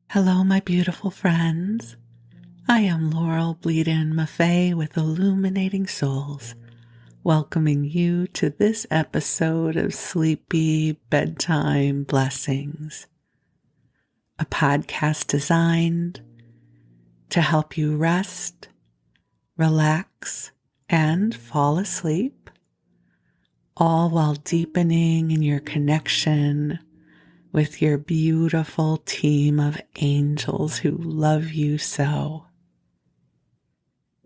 Hello, my beautiful friends. I am Laurel Bleadon-Maffei with Illuminating Souls, welcoming you to this episode of Sleepy Bedtime Blessings, a podcast designed to help you rest, relax, and fall asleep, all while deepening in your connection with your beautiful team of angels who love you so.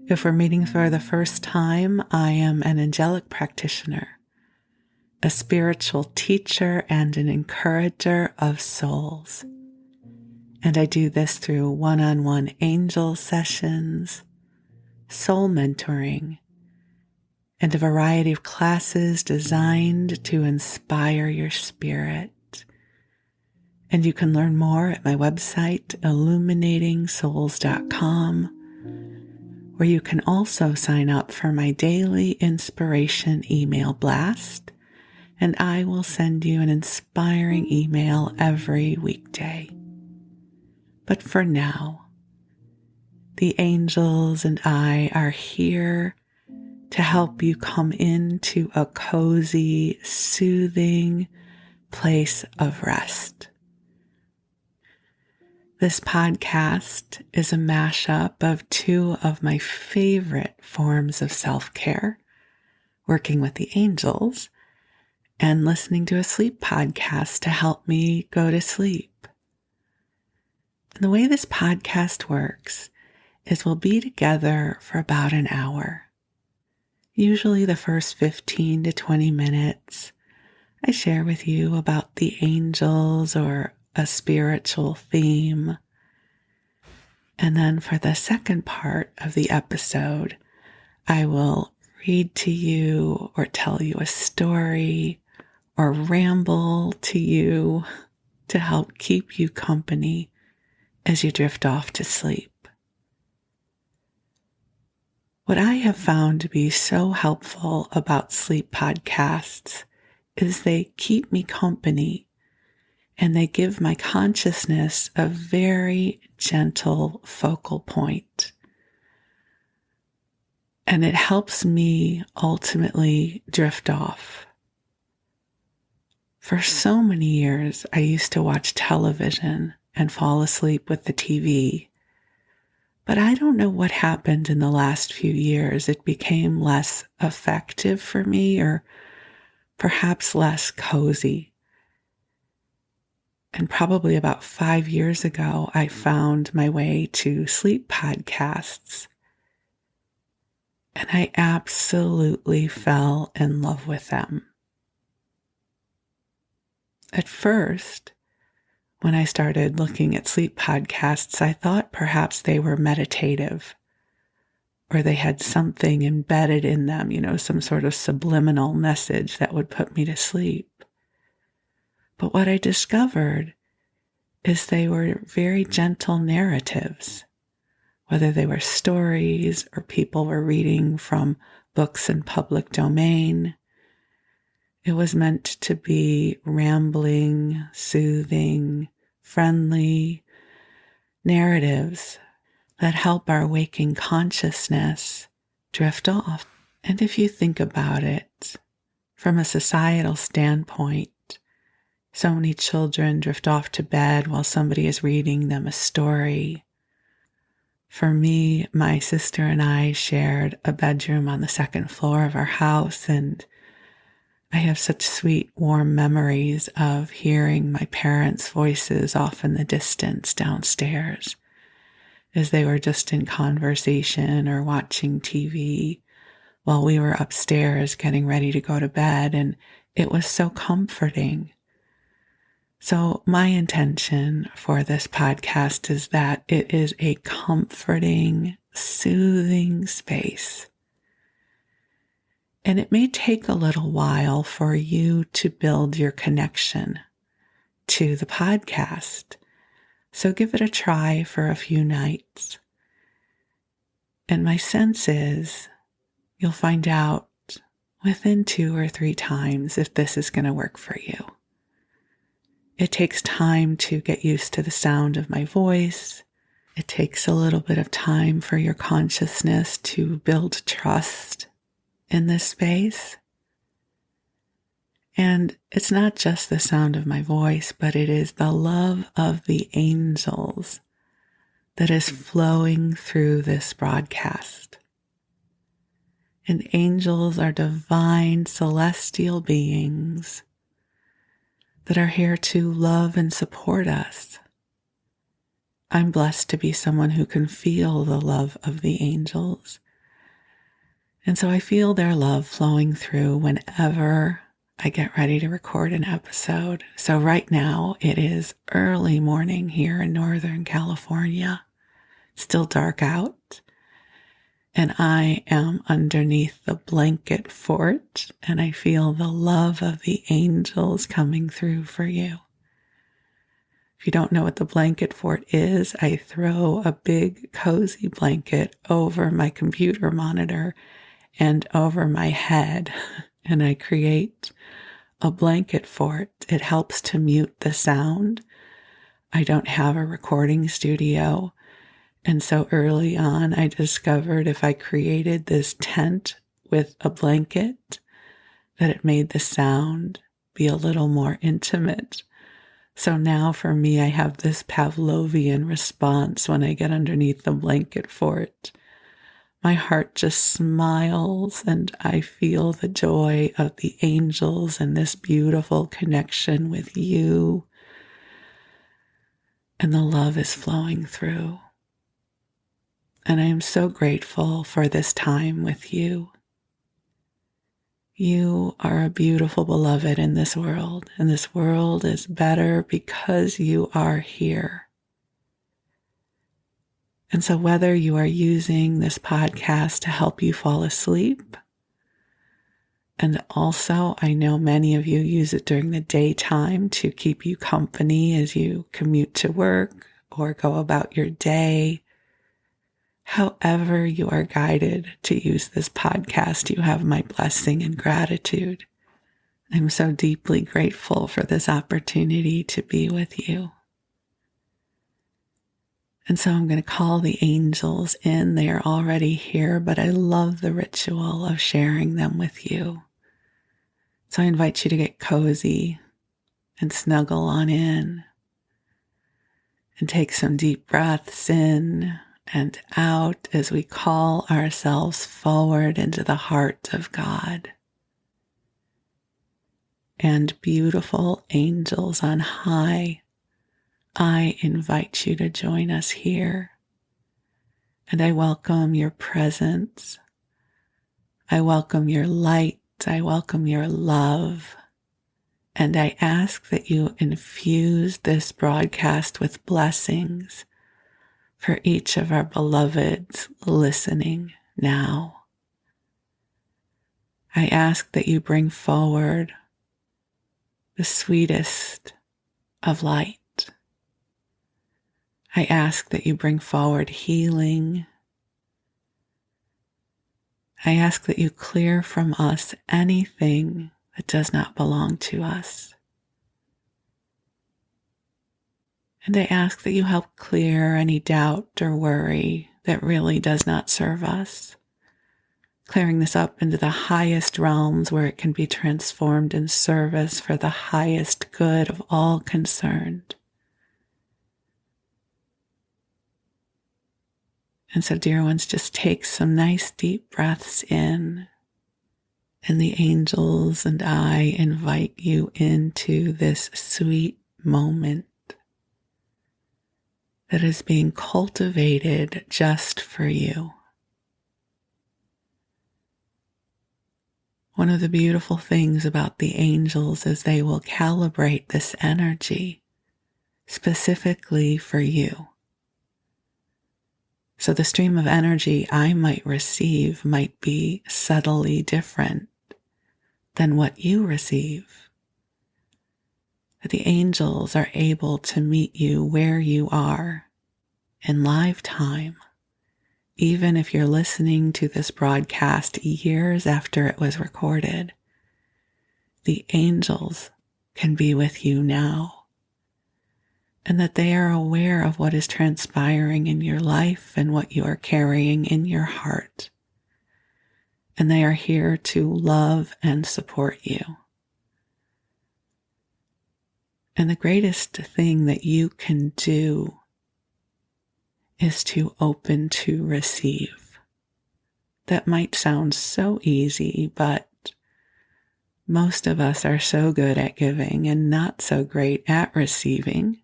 If we're meeting for the first time, I am an angelic practitioner, a spiritual teacher, and an encourager of souls. And I do this through one-on-one angel sessions, soul mentoring, and a variety of classes designed to inspire your spirit. And you can learn more at my website, illuminatingsouls.com, where you can also sign up for my daily inspiration email blast, and I will send you an inspiring email every weekday. But for now, the angels and I are here to help you come into a cozy, soothing place of rest. This podcast is a mashup of two of my favorite forms of self-care, working with the angels and listening to a sleep podcast to help me go to sleep. And the way this podcast works is we'll be together for about an hour. Usually the first 15 to 20 minutes, I share with you about the angels or a spiritual theme. And then for the second part of the episode, I will read to you or tell you a story or ramble to you to help keep you company as you drift off to sleep. What I have found to be so helpful about sleep podcasts is they keep me company and they give my consciousness a very gentle focal point. And it helps me ultimately drift off. For so many years, I used to watch television and fall asleep with the TV. But I don't know what happened in the last few years. It became less effective for me, or perhaps less cozy. And probably about 5 years ago, I found my way to sleep podcasts. And I absolutely fell in love with them. At first, when I started looking at sleep podcasts, I thought perhaps they were meditative, or they had something embedded in them, some sort of subliminal message that would put me to sleep. But what I discovered is they were very gentle narratives, whether they were stories or people were reading from books in public domain. It was meant to be rambling, soothing, friendly narratives that help our waking consciousness drift off. And if you think about it from a societal standpoint, so many children drift off to bed while somebody is reading them a story. For me, my sister and I shared a bedroom on the second floor of our house, and I have such sweet, warm memories of hearing my parents' voices off in the distance downstairs as they were just in conversation or watching TV while we were upstairs getting ready to go to bed, and it was so comforting. So my intention for this podcast is that it is a comforting, soothing space. And it may take a little while for you to build your connection to the podcast. So give it a try for a few nights. And my sense is you'll find out within 2 or 3 times if this is going to work for you. It takes time to get used to the sound of my voice. It takes a little bit of time for your consciousness to build trust in this space. And it's not just the sound of my voice, but it is the love of the angels that is flowing through this broadcast. And angels are divine celestial beings that are here to love and support us. I'm blessed to be someone who can feel the love of the angels. And so I feel their love flowing through whenever I get ready to record an episode. So right now it is early morning here in Northern California. It's still dark out. And I am underneath the blanket fort, and I feel the love of the angels coming through for you. If you don't know what the blanket fort is, I throw a big cozy blanket over my computer monitor and over my head, and I create a blanket fort. It helps to mute the sound. I don't have a recording studio. And so early on, I discovered if I created this tent with a blanket, that it made the sound be a little more intimate. So now for me, I have this Pavlovian response when I get underneath the blanket fort. My heart just smiles and I feel the joy of the angels and this beautiful connection with you. And the love is flowing through. And I am so grateful for this time with you. You are a beautiful beloved in this world, and this world is better because you are here. And so whether you are using this podcast to help you fall asleep, and also I know many of you use it during the daytime to keep you company as you commute to work or go about your day, however you are guided to use this podcast, you have my blessing and gratitude. I'm so deeply grateful for this opportunity to be with you. And so I'm going to call the angels in. They are already here, but I love the ritual of sharing them with you. So I invite you to get cozy and snuggle on in and take some deep breaths in and out as we call ourselves forward into the heart of God. And beautiful angels on high, I invite you to join us here. And I welcome your presence. I welcome your light. I welcome your love. And I ask that you infuse this broadcast with blessings for each of our beloveds listening now. I ask that you bring forward the sweetest of light. I ask that you bring forward healing. I ask that you clear from us anything that does not belong to us. And I ask that you help clear any doubt or worry that really does not serve us, clearing this up into the highest realms where it can be transformed in service for the highest good of all concerned. And so, dear ones, just take some nice deep breaths in, and the angels and I invite you into this sweet moment that is being cultivated just for you. One of the beautiful things about the angels is they will calibrate this energy specifically for you. So the stream of energy I might receive might be subtly different than what you receive. But the angels are able to meet you where you are in live time, even if you're listening to this broadcast years after it was recorded. The angels can be with you now and that they are aware of what is transpiring in your life and what you are carrying in your heart. And they are here to love and support you. And the greatest thing that you can do is to open to receive. That might sound so easy, but most of us are so good at giving and not so great at receiving.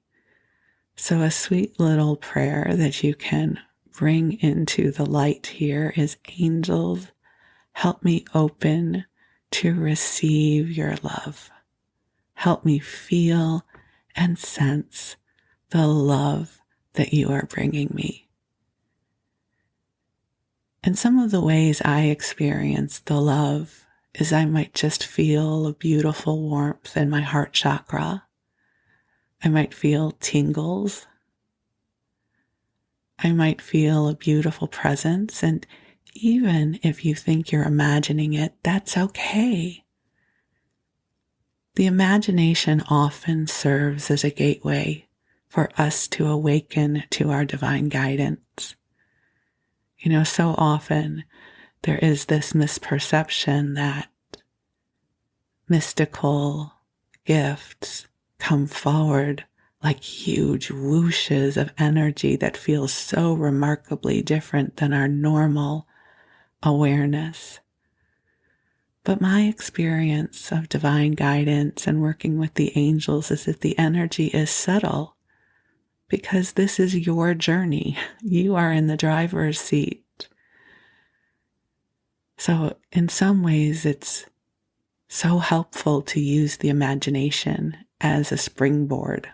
So a sweet little prayer that you can bring into the light here is, angels, help me open to receive your love. Help me feel and sense the love that you are bringing me. And some of the ways I experience the love is I might just feel a beautiful warmth in my heart chakra. I might feel tingles. I might feel a beautiful presence. And even if you think you're imagining it, that's okay. The imagination often serves as a gateway for us to awaken to our divine guidance. So often there is this misperception that mystical gifts come forward like huge whooshes of energy that feels so remarkably different than our normal awareness. But my experience of divine guidance and working with the angels is that the energy is subtle because this is your journey. You are in the driver's seat. So in some ways, it's so helpful to use the imagination as a springboard.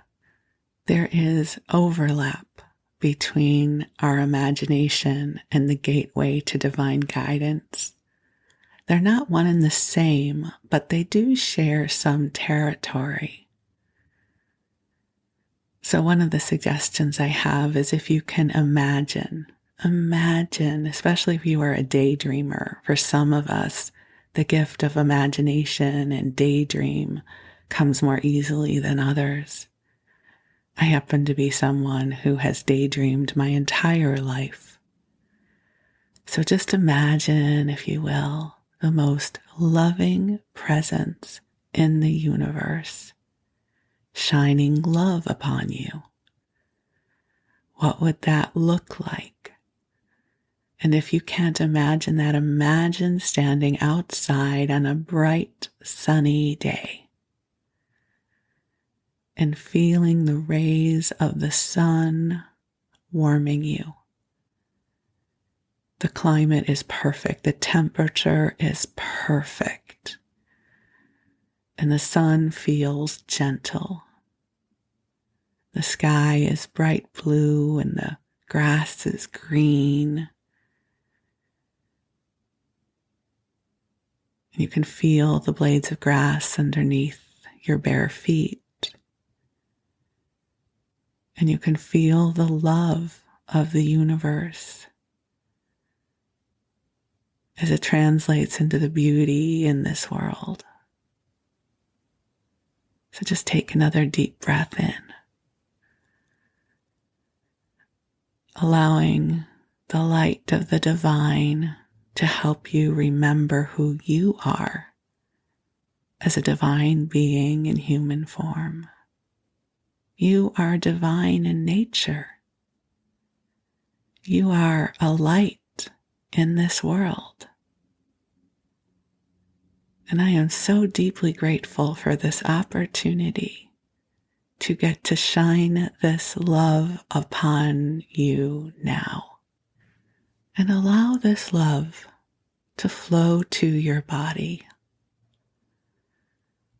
There is overlap between our imagination and the gateway to divine guidance. They're not one and the same, but they do share some territory. So one of the suggestions I have is if you can imagine, especially if you are a daydreamer. For some of us, the gift of imagination and daydream comes more easily than others. I happen to be someone who has daydreamed my entire life. So just imagine, if you will, the most loving presence in the universe, shining love upon you. What would that look like? And if you can't imagine that, imagine standing outside on a bright, sunny day and feeling the rays of the sun warming you. The climate is perfect. The temperature is perfect. And the sun feels gentle. The sky is bright blue and the grass is green. And you can feel the blades of grass underneath your bare feet. And you can feel the love of the universe as it translates into the beauty in this world. So just take another deep breath in, allowing the light of the divine to help you remember who you are as a divine being in human form. You are divine in nature. You are a light in this world. And I am so deeply grateful for this opportunity to get to shine this love upon you now. And allow this love to flow to your body,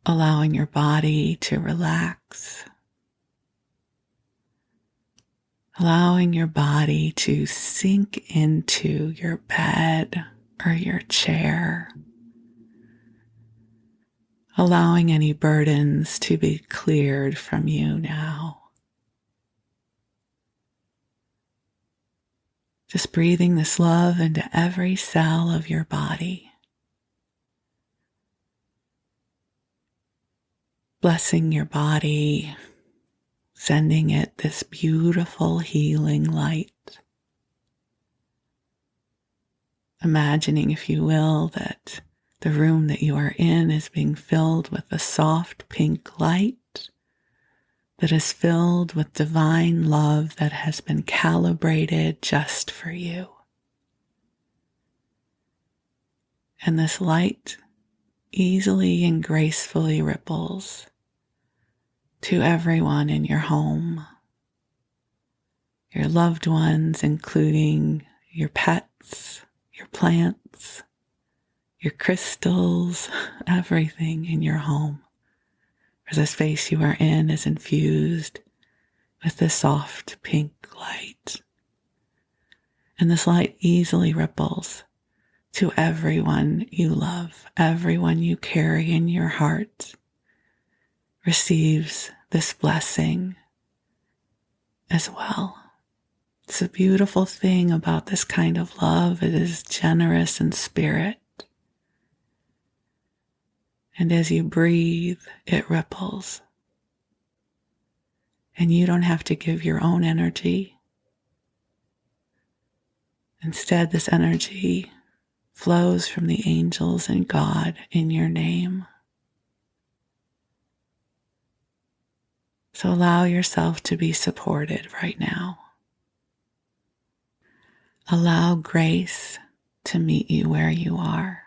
allowing your body to relax, allowing your body to sink into your bed or your chair, allowing any burdens to be cleared from you now. Just breathing this love into every cell of your body. Blessing your body, sending it this beautiful healing light. Imagining, if you will, that the room that you are in is being filled with a soft pink light that is filled with divine love that has been calibrated just for you. And this light easily and gracefully ripples to everyone in your home, your loved ones, including your pets, your plants, your crystals, everything in your home. For the space you are in is infused with this soft pink light. And this light easily ripples to everyone you love, everyone you carry in your heart receives this blessing as well. It's a beautiful thing about this kind of love. It is generous in spirit. And as you breathe, it ripples. And you don't have to give your own energy. Instead, this energy flows from the angels and God in your name. So allow yourself to be supported right now. Allow grace to meet you where you are.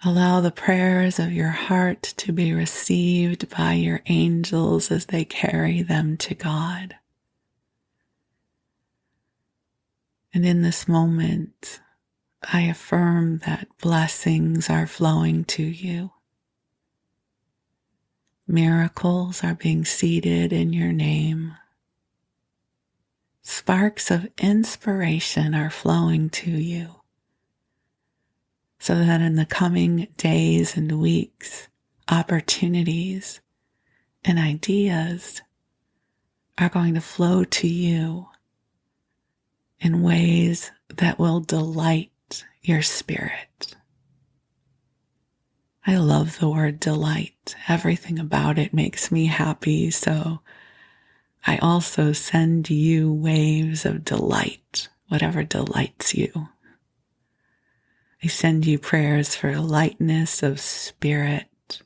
Allow the prayers of your heart to be received by your angels as they carry them to God. And in this moment, I affirm that blessings are flowing to you. Miracles are being seeded in your name. Sparks of inspiration are flowing to you, so that in the coming days and weeks, opportunities and ideas are going to flow to you in ways that will delight your spirit. I love the word delight. Everything about it makes me happy, so I also send you waves of delight, whatever delights you. I send you prayers for lightness of spirit,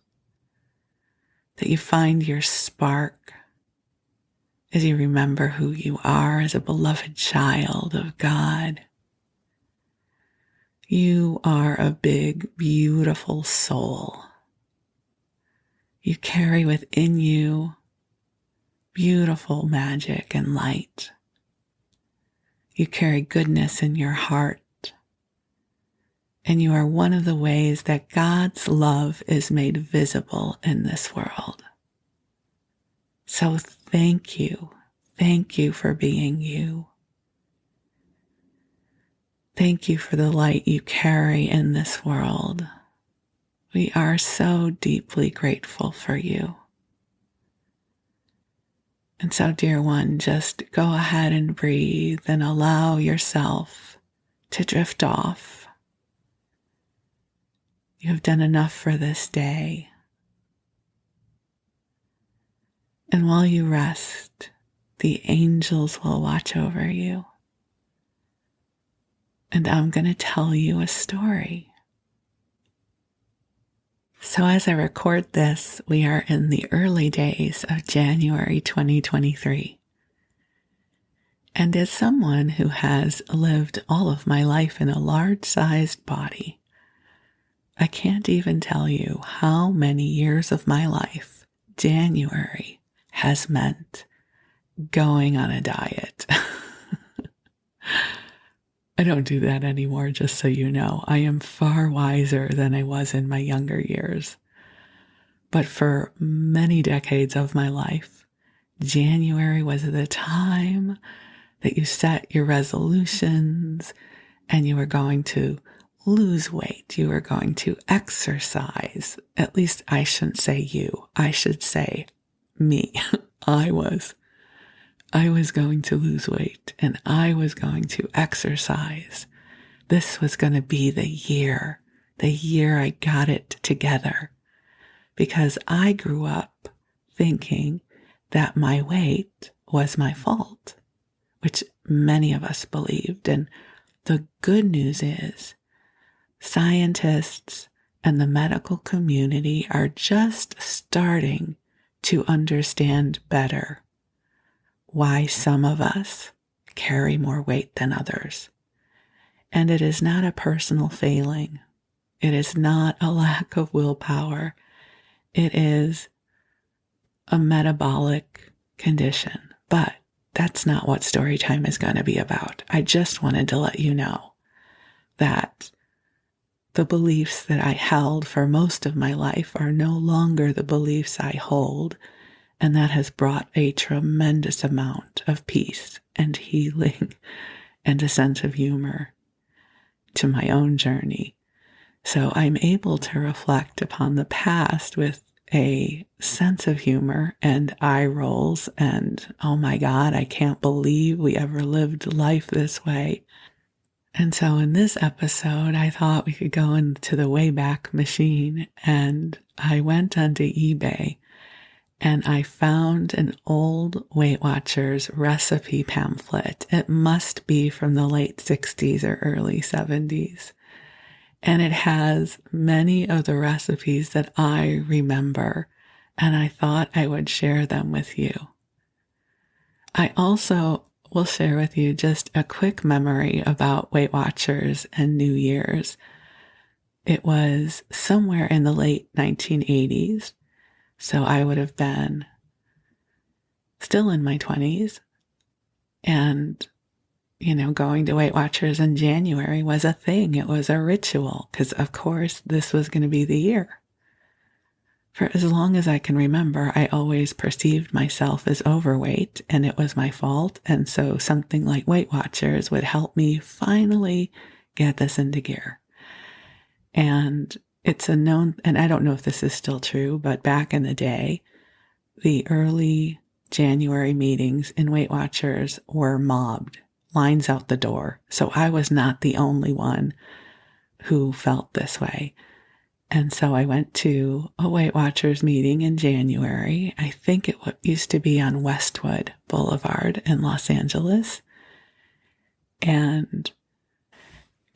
that you find your spark as you remember who you are as a beloved child of God. You are a big, beautiful soul. You carry within you beautiful magic and light. You carry goodness in your heart. And you are one of the ways that God's love is made visible in this world. So thank you. Thank you for being you. Thank you for the light you carry in this world. We are so deeply grateful for you. And so, dear one, just go ahead and breathe and allow yourself to drift off. You have done enough for this day. And while you rest, the angels will watch over you. And I'm going to tell you a story. So as I record this, we are in the early days of January 2023. And as someone who has lived all of my life in a large-sized body, I can't even tell you how many years of my life January has meant going on a diet. I don't do that anymore, just so you know. I am far wiser than I was in my younger years. But for many decades of my life, January was the time that you set your resolutions and you were going to lose weight. You were going to exercise. At least I shouldn't say you. I should say me. I was going to lose weight and I was going to exercise. This was going to be the year I got it together, because I grew up thinking that my weight was my fault, which many of us believed. And the good news is scientists and the medical community are just starting to understand better why some of us carry more weight than others. And it is not a personal failing. It is not a lack of willpower. It is a metabolic condition. But that's not what Storytime is going to be about. I just wanted to let you know that the beliefs that I held for most of my life are no longer the beliefs I hold, and that has brought a tremendous amount of peace and healing and a sense of humor to my own journey. So I'm able to reflect upon the past with a sense of humor and eye rolls and, oh my God, I can't believe we ever lived life this way. And so in this episode, I thought we could go into the Wayback Machine, and I went onto eBay and I found an old Weight Watchers recipe pamphlet. It must be from the late 60s or early 70s. And it has many of the recipes that I remember, and I thought I would share them with you. I also will share with you just a quick memory about Weight Watchers and New Year's. It was somewhere in the late 1980s, so I would have been still in my 20s, and going to Weight Watchers in January was a thing. It was a ritual because, of course, this was going to be the year. For as long as I can remember, I always perceived myself as overweight, and it was my fault. And so something like Weight Watchers would help me finally get this into gear. And it's a known, and I don't know if this is still true, but back in the day, the early January meetings in Weight Watchers were mobbed, lines out the door. So I was not the only one who felt this way. And so I went to a Weight Watchers meeting in January. I think it used to be on Westwood Boulevard in Los Angeles. And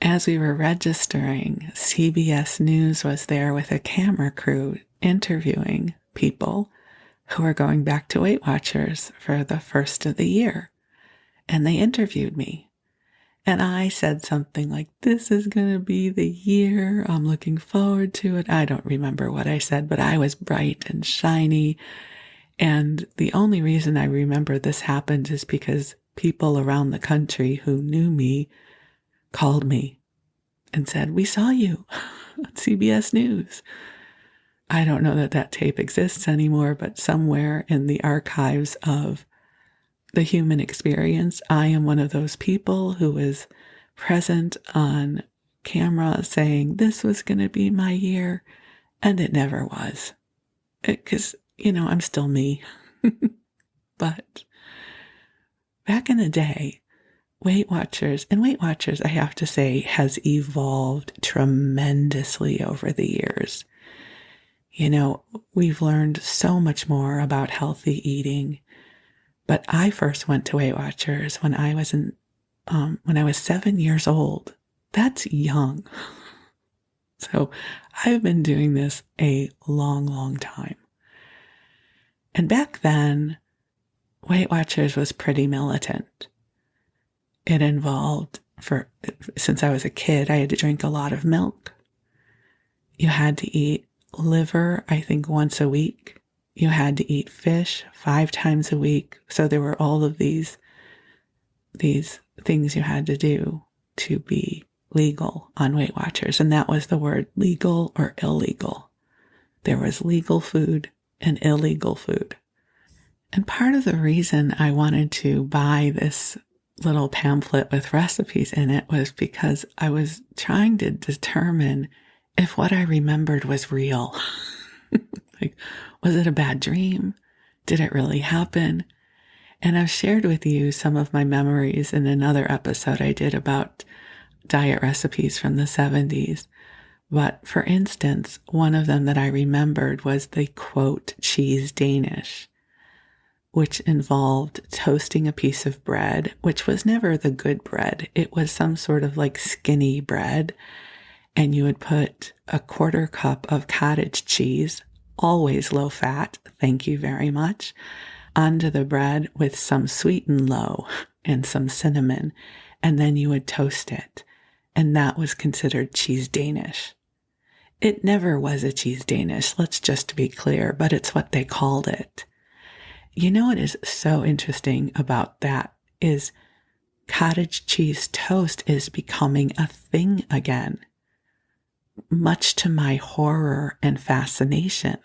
as we were registering, CBS News was there with a camera crew interviewing people who were going back to Weight Watchers for the first of the year. And they interviewed me. And I said something like, this is going to be the year. I'm looking forward to it. I don't remember what I said, but I was bright and shiny. And the only reason I remember this happened is because people around the country who knew me called me and said, we saw you on CBS News. I don't know that that tape exists anymore, but somewhere in the archives of the human experience, I am one of those people who is present on camera saying this was going to be my year, and it never was. Because, I'm still me. But back in the day, Weight Watchers, I have to say, has evolved tremendously over the years. We've learned so much more about healthy eating. But I first went to Weight Watchers when I was 7 years old. That's young. So I've been doing this a long, long time. And back then, Weight Watchers was pretty militant. It involved, since I was a kid, I had to drink a lot of milk. You had to eat liver, I think, once a week. You had to eat fish 5 times a week. So there were all of these things you had to do to be legal on Weight Watchers. And that was the word legal or illegal. There was legal food and illegal food. And part of the reason I wanted to buy this little pamphlet with recipes in it was because I was trying to determine if what I remembered was real. Like, was it a bad dream? Did it really happen? And I've shared with you some of my memories in another episode I did about diet recipes from the 70s. But for instance, one of them that I remembered was the quote cheese Danish, which involved toasting a piece of bread, which was never the good bread. It was some sort of like skinny bread. And you would put a 1/4 cup of cottage cheese, always low fat, thank you very much, onto the bread with some sweetened low and some cinnamon. And then you would toast it. And that was considered cheese Danish. It never was a cheese Danish, let's just be clear, but it's what they called it. You know what is so interesting about that is cottage cheese toast is becoming a thing again, much to my horror and fascination.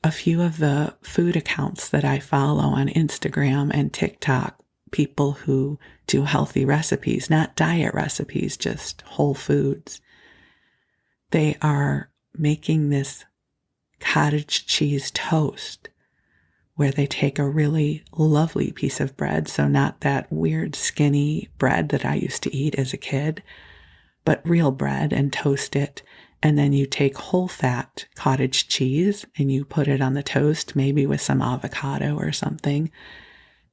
A few of the food accounts that I follow on Instagram and TikTok, people who do healthy recipes, not diet recipes, just whole foods, they are making this cottage cheese toast where they take a really lovely piece of bread, so not that weird skinny bread that I used to eat as a kid, but real bread, and toast it. And then you take whole fat cottage cheese and you put it on the toast, maybe with some avocado or something.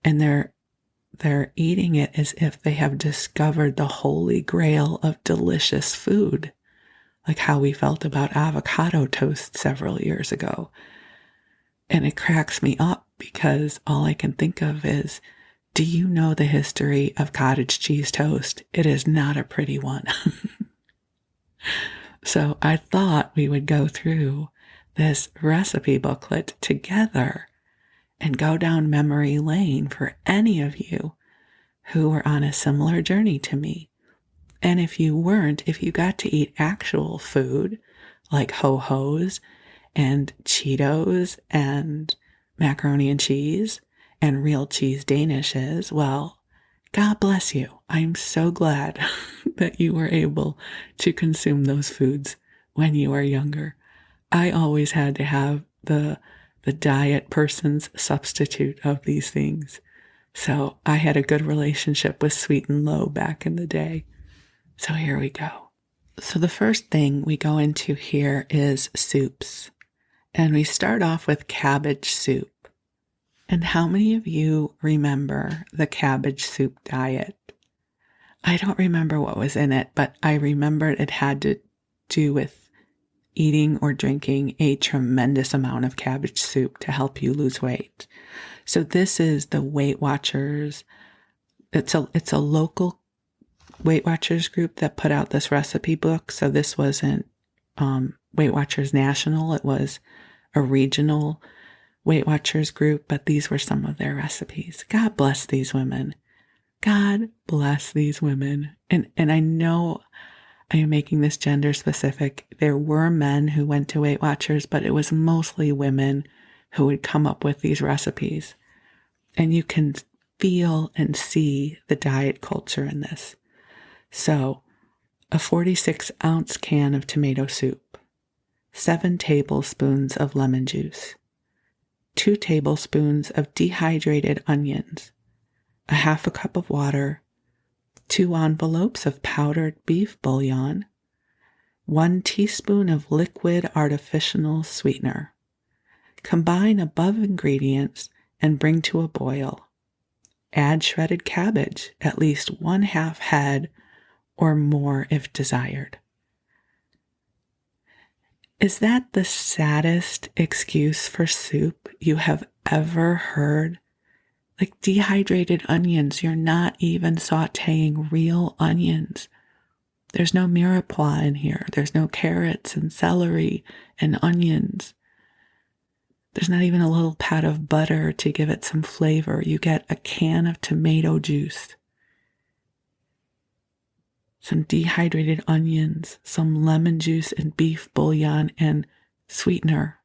And they're eating it as if they have discovered the holy grail of delicious food, like how we felt about avocado toast several years ago. And it cracks me up because all I can think of is, do you know the history of cottage cheese toast? It is not a pretty one. So I thought we would go through this recipe booklet together and go down memory lane for any of you who were on a similar journey to me. And if you weren't, if you got to eat actual food like ho-hos and Cheetos and macaroni and cheese and real cheese Danishes, well, God bless you. I'm so glad that you were able to consume those foods when you were younger. I always had to have the diet person's substitute of these things. So I had a good relationship with sweet and low back in the day. So here we go. So the first thing we go into here is soups. And we start off with cabbage soup. And how many of you remember the cabbage soup diet? I don't remember what was in it, but I remembered it had to do with eating or drinking a tremendous amount of cabbage soup to help you lose weight. So this is the Weight Watchers. It's a local Weight Watchers group that put out this recipe book. So this wasn't Weight Watchers National. It was a regional Weight Watchers group, but these were some of their recipes. God bless these women. God bless these women. And I know I am making this gender specific. There were men who went to Weight Watchers, but it was mostly women who would come up with these recipes. And you can feel and see the diet culture in this. So, a 46-ounce can of tomato soup, 7 tablespoons of lemon juice, 2 tablespoons of dehydrated onions, a half a cup of water, 2 envelopes of powdered beef bouillon, 1 teaspoon of liquid artificial sweetener. Combine above ingredients and bring to a boil. Add shredded cabbage, at least 1/2 head or more if desired. Is that the saddest excuse for soup you have ever heard? Like dehydrated onions, you're not even sauteing real onions. There's no mirepoix in here. There's no carrots and celery and onions. There's not even a little pat of butter to give it some flavor. You get a can of tomato juice, some dehydrated onions, some lemon juice and beef bouillon and sweetener.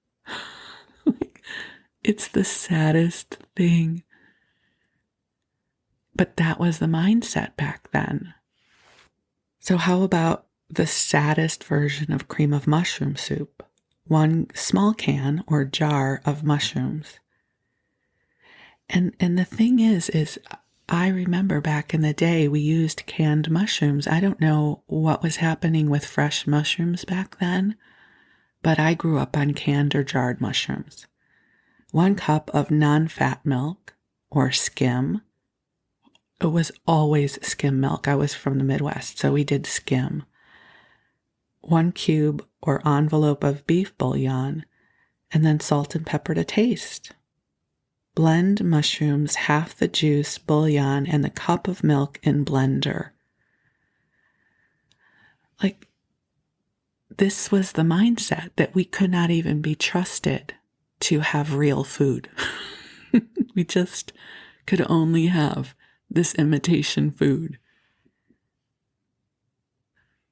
It's the saddest thing. But that was the mindset back then. So how about the saddest version of cream of mushroom soup? 1 small can or jar of mushrooms. And the thing is I remember back in the day, we used canned mushrooms. I don't know what was happening with fresh mushrooms back then, but I grew up on canned or jarred mushrooms. 1 cup of non-fat milk or skim. It was always skim milk. I was from the Midwest, so we did skim. 1 cube or envelope of beef bouillon, and then salt and pepper to taste. Blend mushrooms, half the juice, bouillon, and the cup of milk in blender. Like, this was the mindset that we could not even be trusted to have real food. We just could only have this imitation food.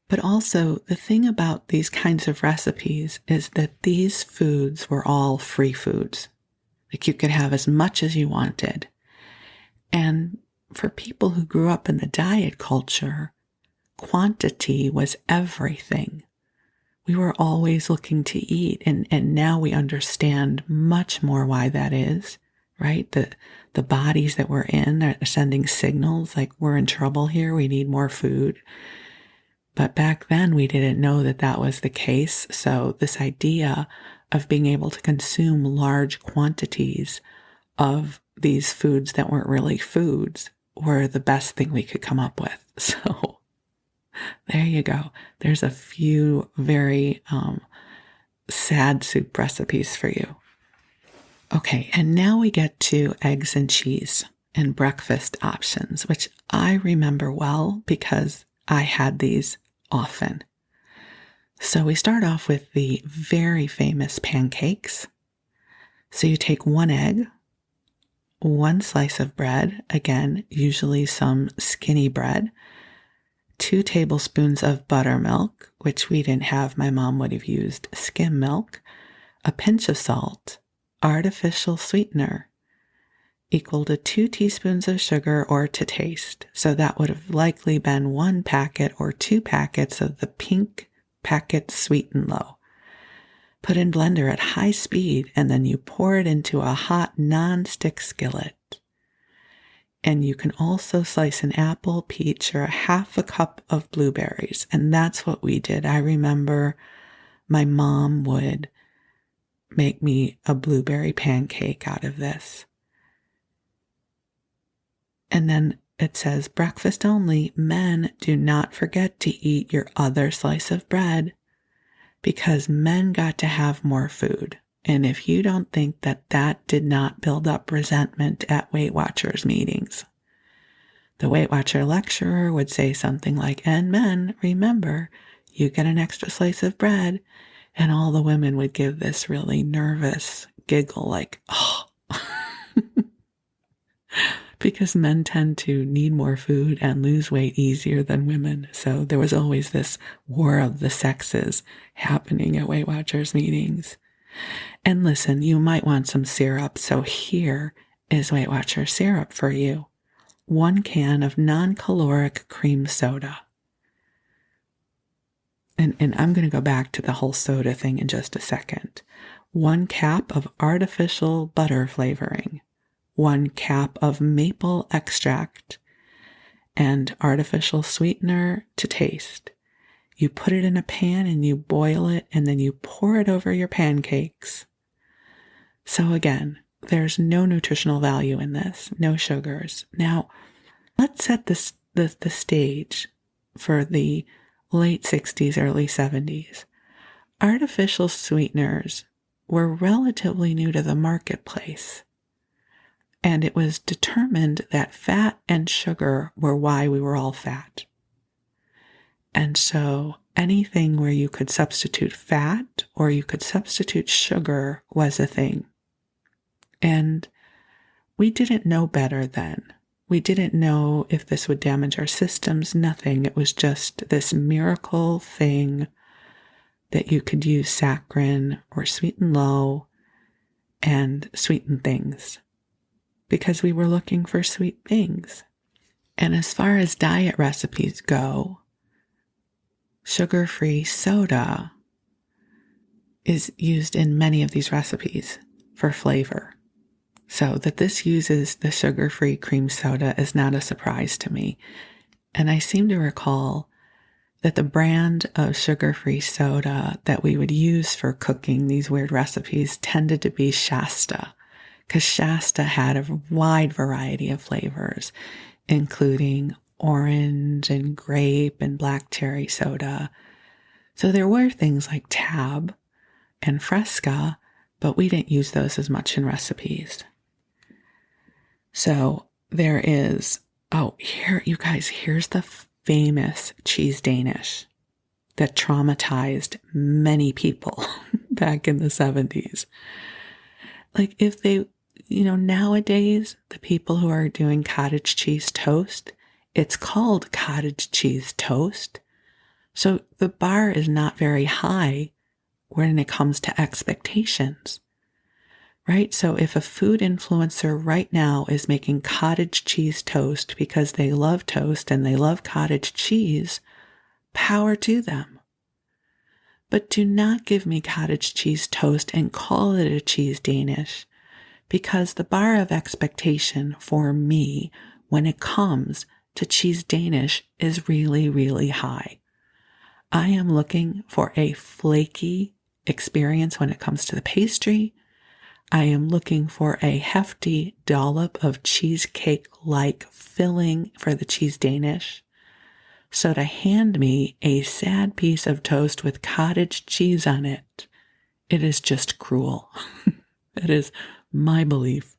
But also, the thing about these kinds of recipes is that these foods were all free foods. Like, you could have as much as you wanted. And for people who grew up in the diet culture, quantity was everything. We were always looking to eat, and now we understand much more why that is, right? The bodies that we're in are sending signals like, we're in trouble here, we need more food. But back then we didn't know that that was the case. So this idea of being able to consume large quantities of these foods that weren't really foods were the best thing we could come up with. So there you go. There's a few very sad soup recipes for you. Okay, and now we get to eggs and cheese and breakfast options, which I remember well because I had these often. So we start off with the very famous pancakes. So you take 1 egg, 1 slice of bread, again, usually some skinny bread, 2 tablespoons of buttermilk, which we didn't have, my mom would have used skim milk, a pinch of salt, artificial sweetener, equal to 2 teaspoons of sugar or to taste. So that would have likely been 1 packet or 2 packets of the pink packet Sweet and Low. Put in blender at high speed, and then you pour it into a hot non-stick skillet. And you can also slice an apple, peach, or a half a cup of blueberries. And that's what we did. I remember my mom would make me a blueberry pancake out of this. And then it says, breakfast only. Men, do not forget to eat your other slice of bread, because men got to have more food. And if you don't think that that did not build up resentment at Weight Watchers meetings, the Weight Watcher lecturer would say something like, and men, remember, you get an extra slice of bread. And all the women would give this really nervous giggle like, oh. Because men tend to need more food and lose weight easier than women. So there was always this war of the sexes happening at Weight Watchers meetings. And listen, you might want some syrup. So here is Weight Watchers syrup for you. 1 can of non-caloric cream soda. And I'm going to go back to the whole soda thing in just a second. 1 cap of artificial butter flavoring. 1 cap of maple extract and artificial sweetener to taste. You put it in a pan and you boil it, and then you pour it over your pancakes. So again, there's no nutritional value in this, no sugars. Now, let's set the stage for the late 60s, early 70s. Artificial sweeteners were relatively new to the marketplace. And it was determined that fat and sugar were why we were all fat. And so anything where you could substitute fat or you could substitute sugar was a thing. And we didn't know better then. We didn't know if this would damage our systems, nothing. It was just this miracle thing that you could use saccharin or Sweet and Low and sweeten things, because we were looking for sweet things. And as far as diet recipes go, sugar-free soda is used in many of these recipes for flavor. So that this uses the sugar-free cream soda is not a surprise to me. And I seem to recall that the brand of sugar-free soda that we would use for cooking these weird recipes tended to be Shasta, because Shasta had a wide variety of flavors, including orange and grape and black cherry soda. So there were things like Tab and Fresca, but we didn't use those as much in recipes. So there is, here, you guys, here's the famous cheese Danish that traumatized many people back in the 70s. Like if they, nowadays, the people who are doing cottage cheese toast, it's called cottage cheese toast. So the bar is not very high when it comes to expectations, right? So if a food influencer right now is making cottage cheese toast because they love toast and they love cottage cheese, power to them. But do not give me cottage cheese toast and call it a cheese Danish, because the bar of expectation for me when it comes to cheese Danish is really, really high. I am looking for a flaky experience when it comes to the pastry. I am looking for a hefty dollop of cheesecake-like filling for the cheese Danish. So to hand me a sad piece of toast with cottage cheese on it, it is just cruel. It is my belief.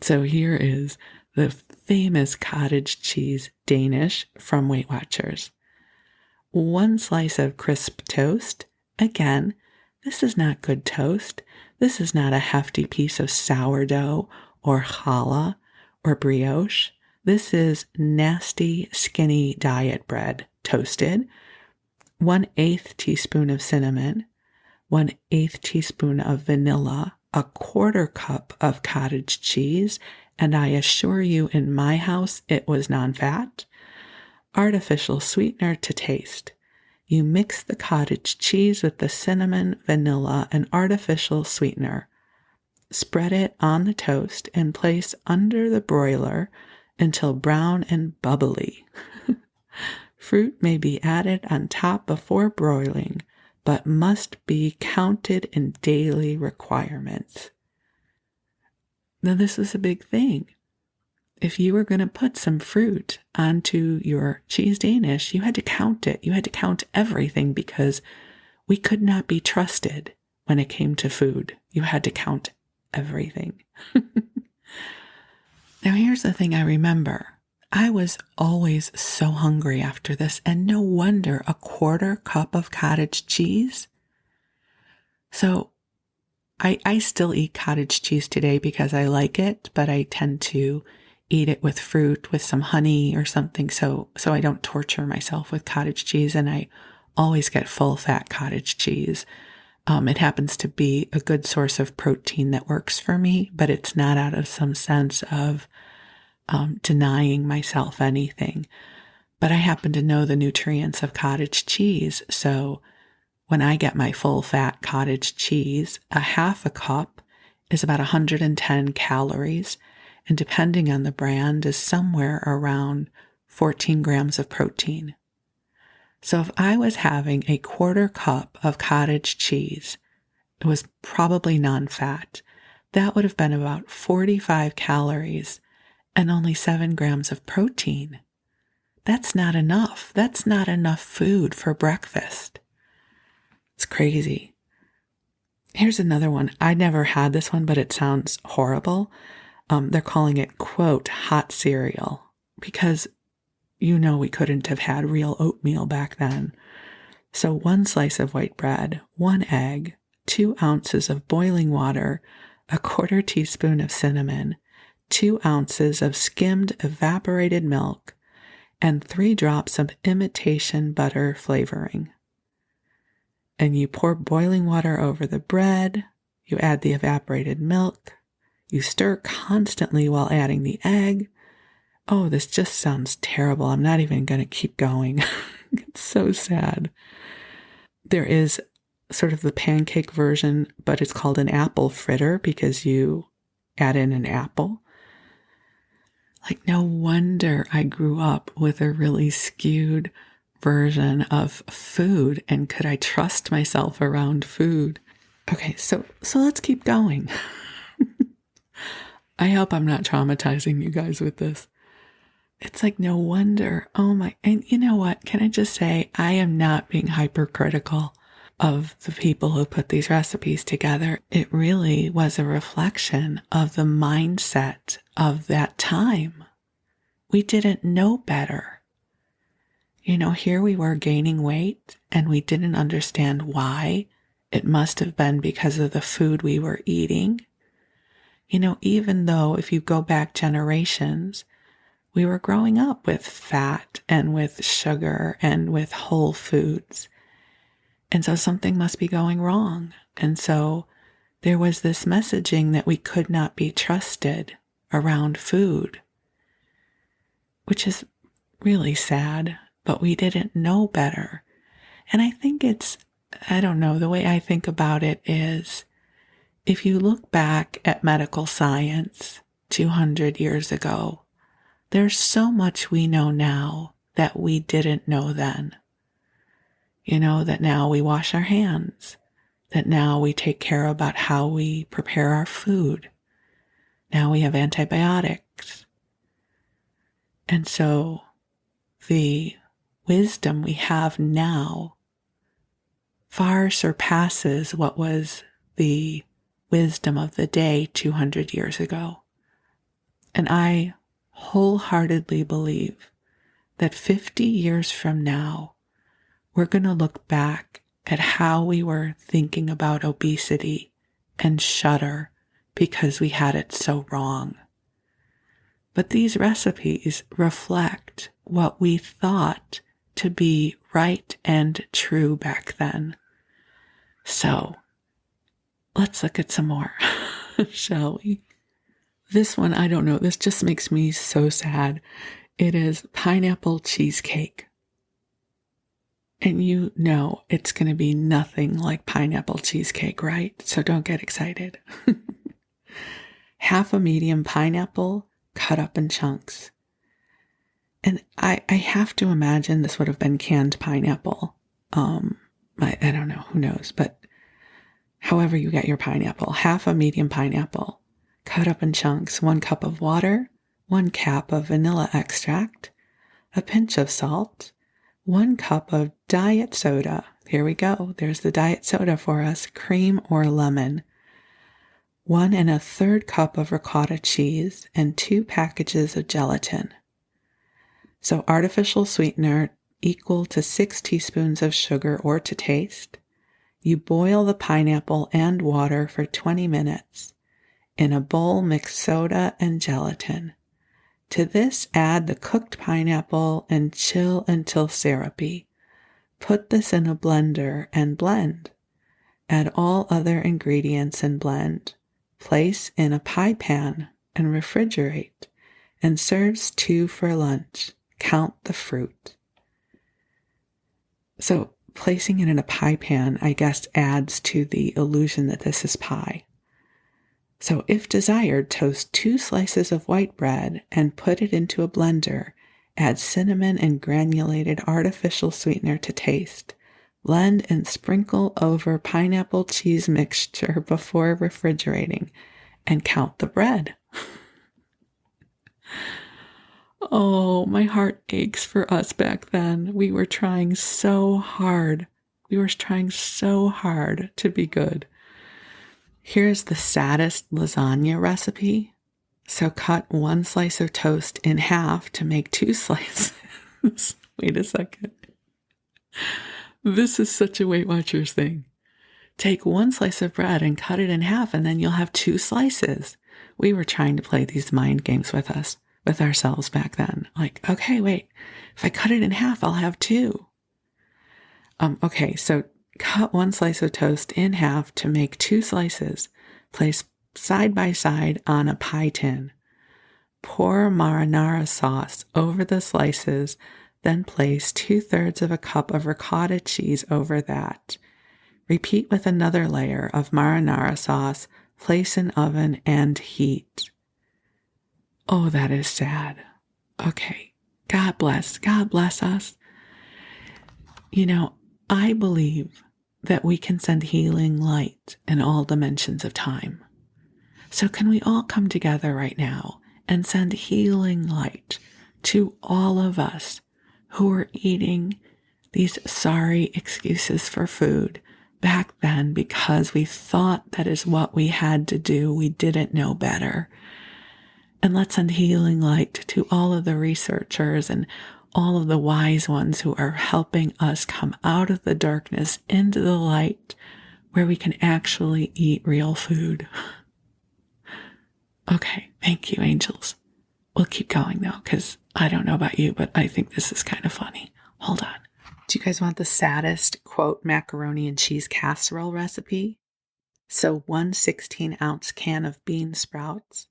So here is the famous cottage cheese Danish from Weight Watchers. 1 slice of crisp toast. Again, this is not good toast. This is not a hefty piece of sourdough or challah or brioche. This is nasty, skinny diet bread, toasted. 1/8 teaspoon of cinnamon, 1/8 teaspoon of vanilla, a 1/4 cup of cottage cheese, and I assure you in my house it was non-fat. Artificial sweetener to taste. You mix the cottage cheese with the cinnamon, vanilla, and artificial sweetener. Spread it on the toast and place under the broiler until brown and bubbly. Fruit may be added on top before broiling, but must be counted in daily requirements. Now, this is a big thing. If you were going to put some fruit onto your cheese Danish, you had to count it. You had to count everything because we could not be trusted when it came to food. You had to count everything. Now, here's the thing I remember. I was always so hungry after this, and no wonder, a 1/4 cup of cottage cheese. So I still eat cottage cheese today because I like it, but I tend to eat it with fruit, with some honey or something, so I don't torture myself with cottage cheese, and I always get full-fat cottage cheese. It happens to be a good source of protein that works for me, but it's not out of some sense of denying myself anything. But I happen to know the nutrients of cottage cheese, so when I get my full-fat cottage cheese, a 1/2 cup is about 110 calories, and depending on the brand is somewhere around 14 grams of protein. So if I was having a 1/4 cup of cottage cheese, it was probably non-fat, that would have been about 45 calories and only 7 grams of protein. That's not enough. That's not enough food for breakfast. It's crazy. Here's another one. I never had this one, but it sounds horrible. They're calling it, quote, hot cereal, because we couldn't have had real oatmeal back then. So 1 slice of white bread, 1 egg, 2 ounces of boiling water, a 1/4 teaspoon of cinnamon, 2 ounces of skimmed evaporated milk, and 3 drops of imitation butter flavoring. And you pour boiling water over the bread, you add the evaporated milk, you stir constantly while adding the egg. Oh, this just sounds terrible. I'm not even going to keep going. It's so sad. There is sort of the pancake version, but it's called an apple fritter because you add in an apple. Like, no wonder I grew up with a really skewed version of food. And could I trust myself around food? Okay, so let's keep going. I hope I'm not traumatizing you guys with this. It's like, no wonder. Oh my, and you know what? Can I just say, I am not being hypercritical of the people who put these recipes together. It really was a reflection of the mindset of that time. We didn't know better. You know, here we were gaining weight and we didn't understand why. It must have been because of the food we were eating. You know, even though if you go back generations, we were growing up with fat and with sugar and with whole foods. And so something must be going wrong. And so there was this messaging that we could not be trusted around food, which is really sad, but we didn't know better. And I think I don't know, the way I think about it is, if you look back at medical science 200 years ago, there's so much we know now that we didn't know then. You know, that now we wash our hands, that now we take care about how we prepare our food. Now we have antibiotics. And so the wisdom we have now far surpasses what was the wisdom of the day 200 years ago. And I wholeheartedly believe that 50 years from now, we're going to look back at how we were thinking about obesity and shudder because we had it so wrong. But these recipes reflect what we thought to be right and true back then. So let's look at some more, shall we? This one, I don't know. This just makes me so sad. It is pineapple cheesecake. And you know it's going to be nothing like pineapple cheesecake, right? So don't get excited. Half a medium pineapple cut up in chunks. And I have to imagine this would have been canned pineapple. I don't know, who knows, but however you get your pineapple, half a medium pineapple, cut up in chunks, 1 cup of water, 1 cap of vanilla extract, a pinch of salt, 1 cup of diet soda. Here we go. There's the diet soda for us, cream or lemon, 1 1/3 cup of ricotta cheese, and 2 packages of gelatin. So artificial sweetener equal to 6 teaspoons of sugar or to taste. You boil the pineapple and water for 20 minutes. In a bowl, mix soda and gelatin. To this, add the cooked pineapple and chill until syrupy. Put this in a blender and blend. Add all other ingredients and blend. Place in a pie pan and refrigerate. And serves 2 for lunch. Count the fruit. So placing it in a pie pan, I guess, adds to the illusion that this is pie. So if desired, toast 2 slices of white bread and put it into a blender. Add cinnamon and granulated artificial sweetener to taste. Blend and sprinkle over pineapple cheese mixture before refrigerating and count the bread. Oh, my heart aches for us back then. We were trying so hard. We were trying so hard to be good. Here's the saddest lasagna recipe. So cut 1 slice of toast in half to make 2 slices. Wait a second. This is such a Weight Watchers thing. Take 1 slice of bread and cut it in half, and then you'll have 2 slices. We were trying to play these mind games with ourselves back then. Like, okay, wait, if I cut it in half, I'll have 2. Okay, so cut 1 slice of toast in half to make 2 slices. Place side by side on a pie tin. Pour marinara sauce over the slices, then place 2/3 of a cup of ricotta cheese over that. Repeat with another layer of marinara sauce, place in oven, and heat. Oh, that is sad. Okay. God bless us. I believe that we can send healing light in all dimensions of time. So can we all come together right now and send healing light to all of us who are eating these sorry excuses for food back then because we thought that is what we had to do. We didn't know better. And let's send healing light to all of the researchers and all of the wise ones who are helping us come out of the darkness into the light where we can actually eat real food. Okay, thank you, angels. We'll keep going though, because I don't know about you, but I think this is kind of funny. Hold on. Do you guys want the saddest, quote, macaroni and cheese casserole recipe? So 1 16-ounce can of bean sprouts,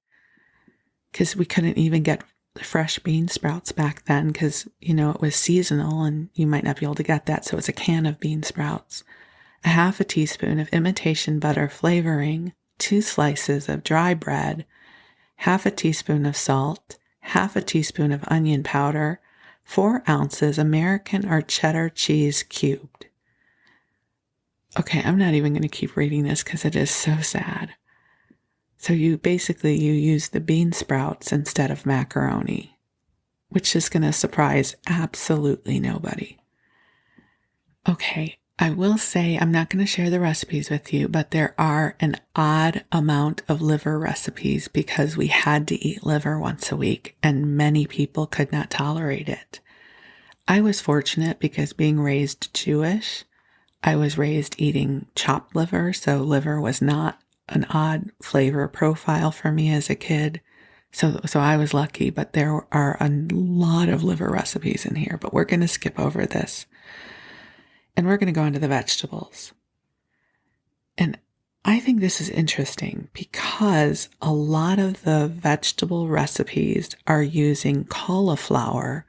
because we couldn't even get fresh bean sprouts back then because, it was seasonal and you might not be able to get that. So it's a can of bean sprouts, a half a teaspoon of imitation butter flavoring, 2 slices of dry bread, half a teaspoon of salt, half a teaspoon of onion powder, 4 ounces American or cheddar cheese cubed. Okay, I'm not even going to keep reading this because it is so sad. So you use the bean sprouts instead of macaroni, which is going to surprise absolutely nobody. Okay, I will say I'm not going to share the recipes with you, but there are an odd amount of liver recipes because we had to eat liver once a week and many people could not tolerate it. I was fortunate because being raised Jewish, I was raised eating chopped liver, so liver was not an odd flavor profile for me as a kid. So I was lucky, but there are a lot of liver recipes in here, but we're going to skip over this. And we're going to go into the vegetables. And I think this is interesting because a lot of the vegetable recipes are using cauliflower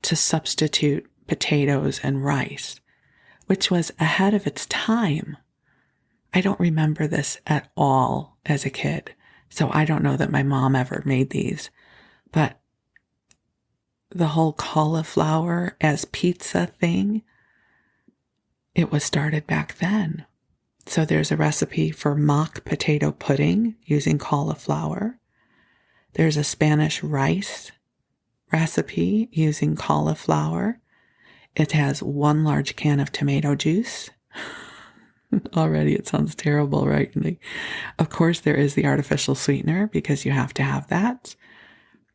to substitute potatoes and rice, which was ahead of its time. I don't remember this at all as a kid, so I don't know that my mom ever made these, but the whole cauliflower as pizza thing, it was started back then. So there's a recipe for mock potato pudding using cauliflower. There's a Spanish rice recipe using cauliflower. It has 1 large can of tomato juice. Already it sounds terrible, right? Of course, there is the artificial sweetener because you have to have that.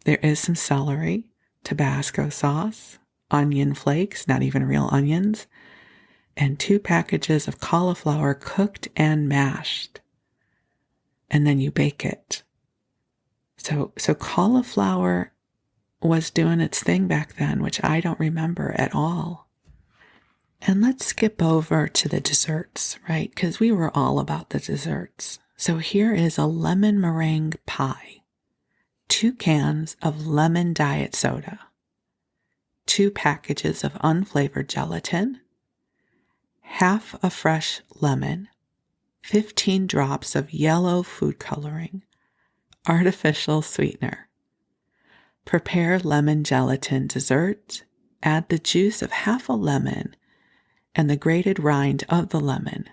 There is some celery, Tabasco sauce, onion flakes, not even real onions, and 2 packages of cauliflower cooked and mashed. And then you bake it. So cauliflower was doing its thing back then, which I don't remember at all. And let's skip over to the desserts, right? Because we were all about the desserts. So here is a lemon meringue pie, 2 cans of lemon diet soda, 2 packages of unflavored gelatin, half a fresh lemon, 15 drops of yellow food coloring, artificial sweetener. Prepare lemon gelatin dessert, add the juice of half a lemon and the grated rind of the lemon.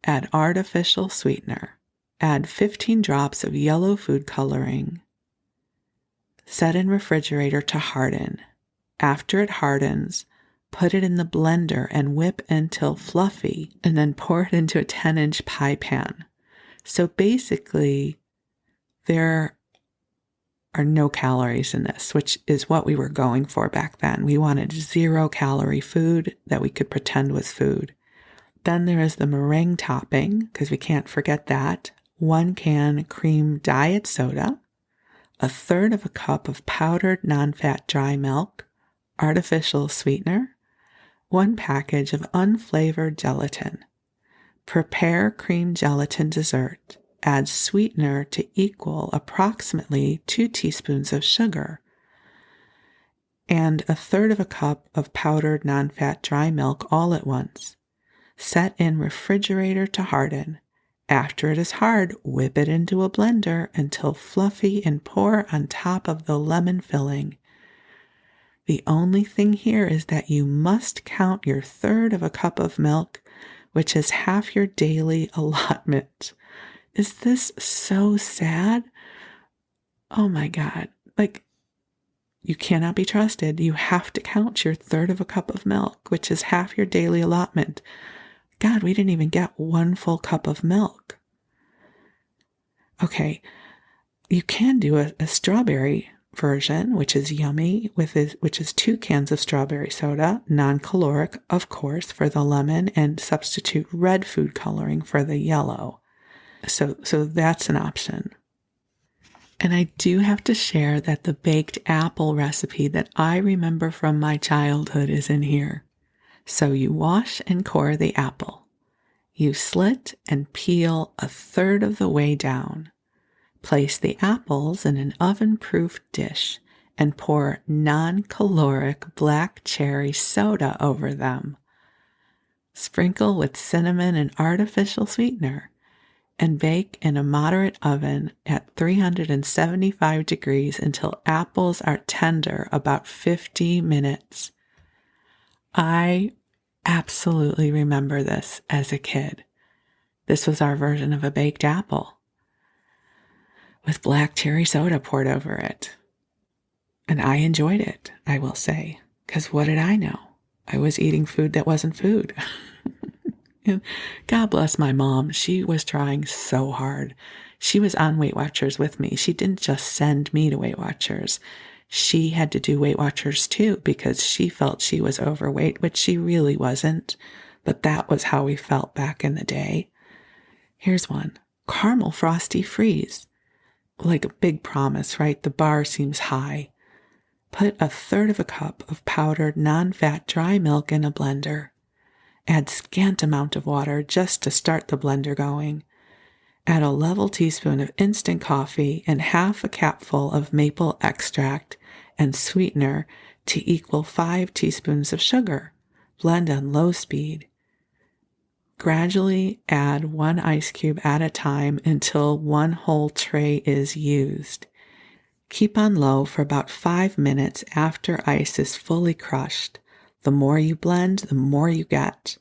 Add artificial sweetener. Add 15 drops of yellow food coloring. Set in refrigerator to harden. After it hardens, put it in the blender and whip until fluffy, and then pour it into a 10-inch pie pan. So basically, there are no calories in this, which is what we were going for back then. We wanted 0-calorie food that we could pretend was food. Then there is the meringue topping, because we can't forget that. 1 can cream diet soda, 1/3 of a cup of powdered non-fat dry milk, artificial sweetener, 1 package of unflavored gelatin. Prepare cream gelatin dessert. Add sweetener to equal approximately 2 teaspoons of sugar and 1/3 of a cup of powdered non-fat dry milk all at once. Set in refrigerator to harden. After it is hard, whip it into a blender until fluffy and pour on top of the lemon filling. The only thing here is that you must count your third of a cup of milk, which is half your daily allotment. Is this so sad? Oh my God. Like, you cannot be trusted. You have to count your third of a cup of milk, which is half your daily allotment. God, we didn't even get one full cup of milk. Okay, you can do a strawberry version, which is yummy, which is 2 cans of strawberry soda, non-caloric, of course, for the lemon, and substitute red food coloring for the yellow. So that's an option. And I do have to share that the baked apple recipe that I remember from my childhood is in here. So you wash and core the apple. You slit and peel a third of the way down. Place the apples in an oven-proof dish and pour non-caloric black cherry soda over them. Sprinkle with cinnamon and artificial sweetener and bake in a moderate oven at 375 degrees until apples are tender, about 50 minutes. I absolutely remember this as a kid. This was our version of a baked apple with black cherry soda poured over it. And I enjoyed it, I will say, because what did I know? I was eating food that wasn't food. And God bless my mom. She was trying so hard. She was on Weight Watchers with me. She didn't just send me to Weight Watchers. She had to do Weight Watchers too because she felt she was overweight, which she really wasn't. But that was how we felt back in the day. Here's one. Caramel Frosty Freeze. Like a big promise, right? The bar seems high. Put a third of a cup of powdered non-fat dry milk in a blender. Add scant amount of water just to start the blender going. Add a level teaspoon of instant coffee and half a capful of maple extract and sweetener to equal 5 teaspoons of sugar. Blend on low speed. Gradually add 1 ice cube at a time until 1 whole tray is used. Keep on low for about 5 minutes after ice is fully crushed. The more you blend, the more you get.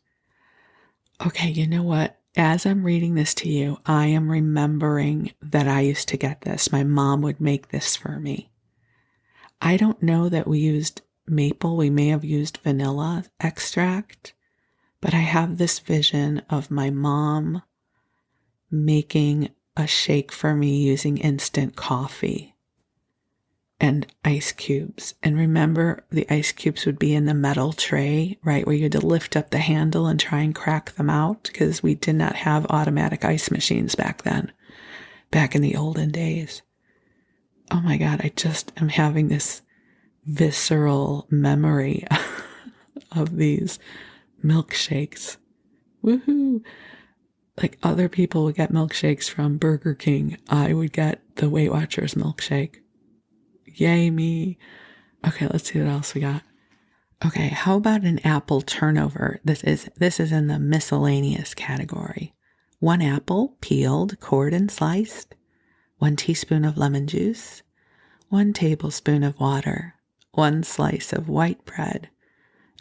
Okay, you know what? As I'm reading this to you, I am remembering that I used to get this. My mom would make this for me. I don't know that we used maple. We may have used vanilla extract, but I have this vision of my mom making a shake for me using instant coffee and ice cubes. And remember, the ice cubes would be in the metal tray, right, where you had to lift up the handle and try and crack them out because we did not have automatic ice machines back then, back in the olden days. Oh my God, I just am having this visceral memory of these milkshakes. Woohoo! Like other people would get milkshakes from Burger King. I would get the Weight Watchers milkshake. Yay me. Okay, let's see what else we got. Okay, how about an apple turnover? This is in the miscellaneous category. 1 apple, peeled, cored, and sliced. 1 teaspoon of lemon juice. 1 tablespoon of water. 1 slice of white bread.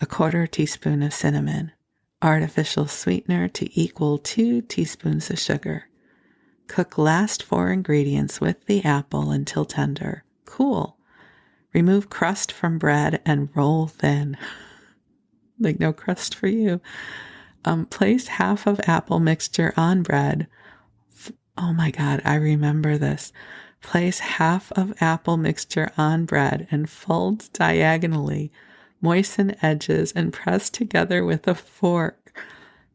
1/4 teaspoon of cinnamon. Artificial sweetener to equal 2 teaspoons of sugar. Cook last 4 ingredients with the apple until tender. Cool. Remove crust from bread and roll thin. Like no crust for you. Place half of apple mixture on bread. Oh my God, I remember this. Place half of apple mixture on bread and fold diagonally. Moisten edges and press together with a fork.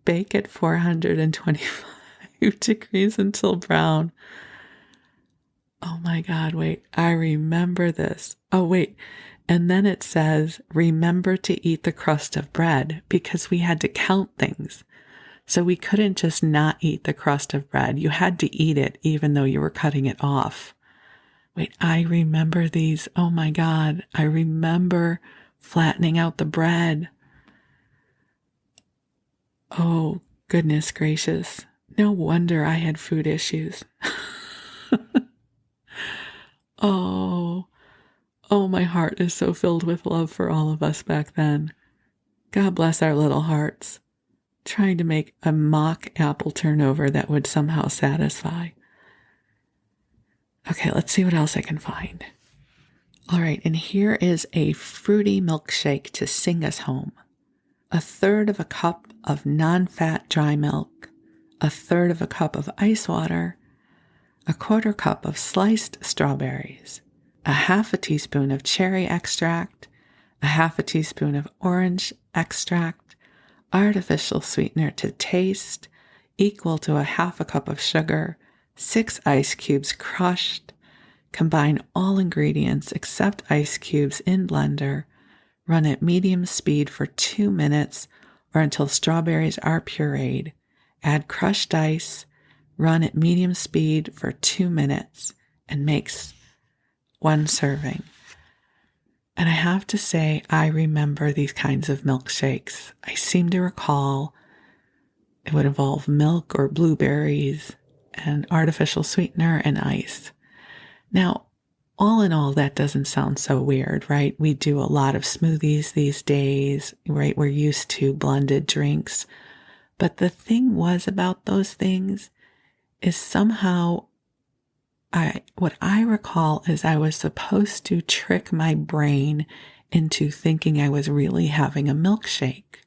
Bake at 425 degrees until brown. Oh my God, wait, I remember this. Oh, wait. And then it says, remember to eat the crust of bread because we had to count things. So we couldn't just not eat the crust of bread. You had to eat it even though you were cutting it off. Wait, I remember these. Oh my God. I remember flattening out the bread. Oh, goodness gracious. No wonder I had food issues. Oh, oh, my heart is so filled with love for all of us back then. God bless our little hearts, trying to make a mock apple turnover that would somehow satisfy. Okay, let's see what else I can find. All right, and here is a fruity milkshake to sing us home. 1/3 of a cup of non-fat dry milk, 1/3 of a cup of ice water, 1/4 cup of sliced strawberries, 1/2 teaspoon of cherry extract, 1/2 teaspoon of orange extract, artificial sweetener to taste, equal to 1/2 cup of sugar, 6 ice cubes crushed. Combine all ingredients except ice cubes in blender. Run at medium speed for 2 minutes or until strawberries are pureed. Add crushed ice. Run at medium speed for 2 minutes and makes 1 serving. And I have to say, I remember these kinds of milkshakes. I seem to recall it would involve milk or blueberries and artificial sweetener and ice. Now, all in all, that doesn't sound so weird, right? We do a lot of smoothies these days, right? We're used to blended drinks. But the thing was about those things is somehow what I recall is I was supposed to trick my brain into thinking I was really having a milkshake.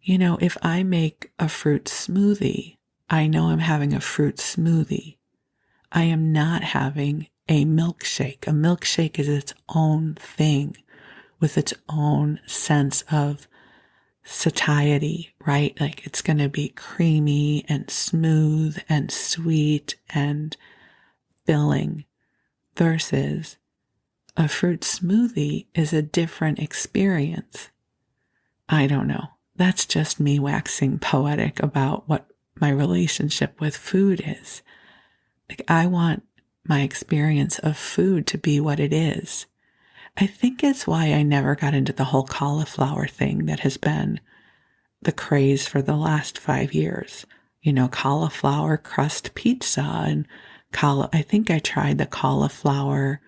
You know, if I make a fruit smoothie, I know I'm having a fruit smoothie. I am not having a milkshake. A milkshake is its own thing with its own sense of satiety, right? Like it's going to be creamy and smooth and sweet and filling versus a fruit smoothie is a different experience. I don't know. That's just me waxing poetic about what my relationship with food is. Like I want my experience of food to be what it is. I think it's why I never got into the whole cauliflower thing that has been the craze for the last 5 years. You know, cauliflower crust pizza and I think I tried the cauliflower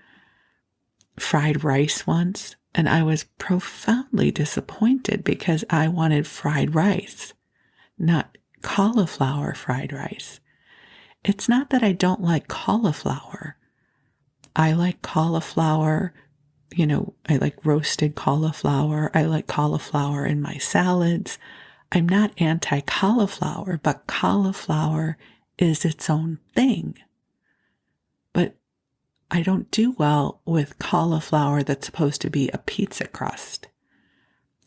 fried rice once, and I was profoundly disappointed because I wanted fried rice, not cauliflower fried rice. It's not that I don't like cauliflower. I like cauliflower, you know, I like roasted cauliflower. I like cauliflower in my salads. I'm not anti-cauliflower, but cauliflower is its own thing. But I don't do well with cauliflower that's supposed to be a pizza crust.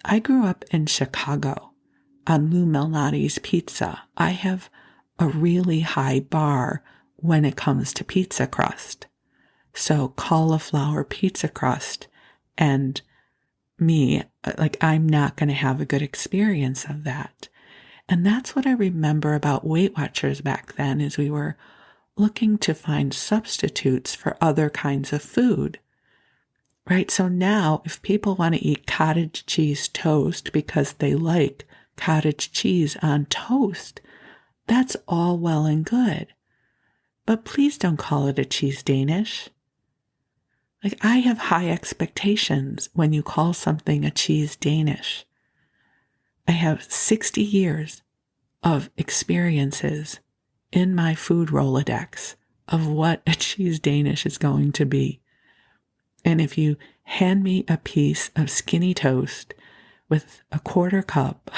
I grew up in Chicago on Lou Malnati's pizza. I have a really high bar when it comes to pizza crust. So cauliflower pizza crust and me, like I'm not going to have a good experience of that. And that's what I remember about Weight Watchers back then is we were looking to find substitutes for other kinds of food, right? So now if people want to eat cottage cheese toast because they like cottage cheese on toast, that's all well and good. But please don't call it a cheese Danish. Like I have high expectations when you call something a cheese Danish. I have 60 years of experiences in my food Rolodex of what a cheese Danish is going to be. And if you hand me a piece of skinny toast with 1/4 cup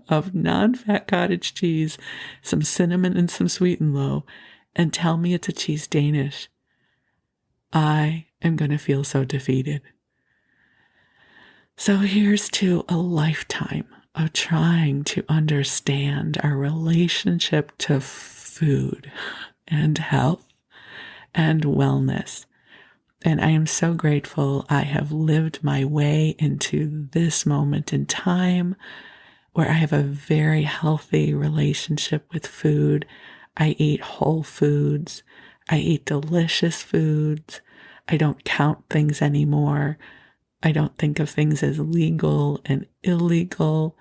of non-fat cottage cheese, some cinnamon and some sweet and low, and tell me it's a cheese Danish, I am going to feel so defeated. So here's to a lifetime of trying to understand our relationship to food and health and wellness. And I am so grateful I have lived my way into this moment in time where I have a very healthy relationship with food. I eat whole foods. I eat delicious foods. I don't count things anymore. I don't think of things as legal and illegal.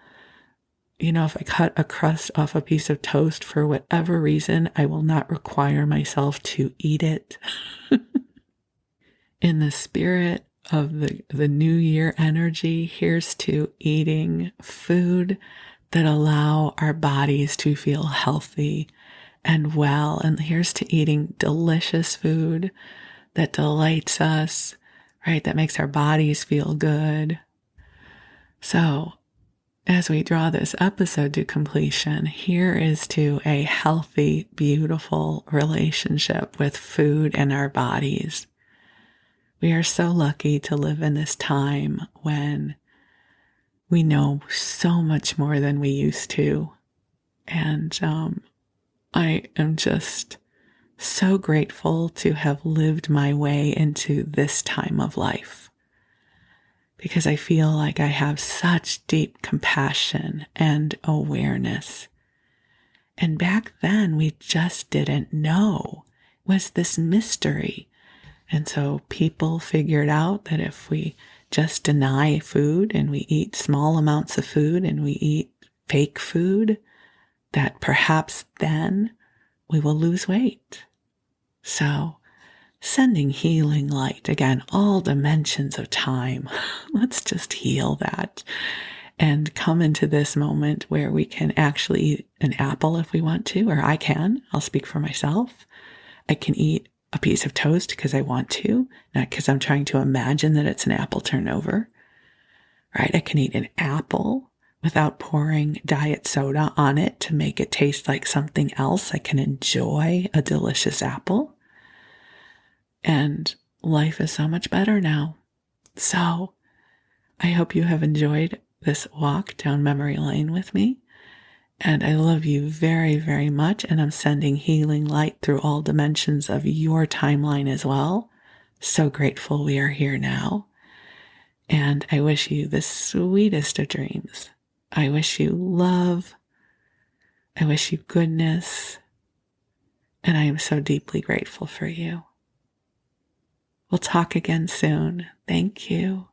if I cut a crust off a piece of toast for whatever reason, I will not require myself to eat it. In the spirit of the new year energy, here's to eating food that allow our bodies to feel healthy and well. And here's to eating delicious food that delights us, right? That makes our bodies feel good. So, as we draw this episode to completion, here is to a healthy, beautiful relationship with food and our bodies. We are so lucky to live in this time when we know so much more than we used to. And I am just so grateful to have lived my way into this time of life, because I feel like I have such deep compassion and awareness. And back then, we just didn't know. It was this mystery. And so people figured out that if we just deny food and we eat small amounts of food and we eat fake food, that perhaps then we will lose weight. So, sending healing light, again, all dimensions of time. Let's just heal that and come into this moment where we can actually eat an apple if we want to, or I can. I'll speak for myself. I can eat a piece of toast because I want to, not because I'm trying to imagine that it's an apple turnover, right? I can eat an apple without pouring diet soda on it to make it taste like something else. I can enjoy a delicious apple. And life is so much better now. So I hope you have enjoyed this walk down memory lane with me. And I love you very, very much. And I'm sending healing light through all dimensions of your timeline as well. So grateful we are here now. And I wish you the sweetest of dreams. I wish you love. I wish you goodness. And I am so deeply grateful for you. We'll talk again soon. Thank you.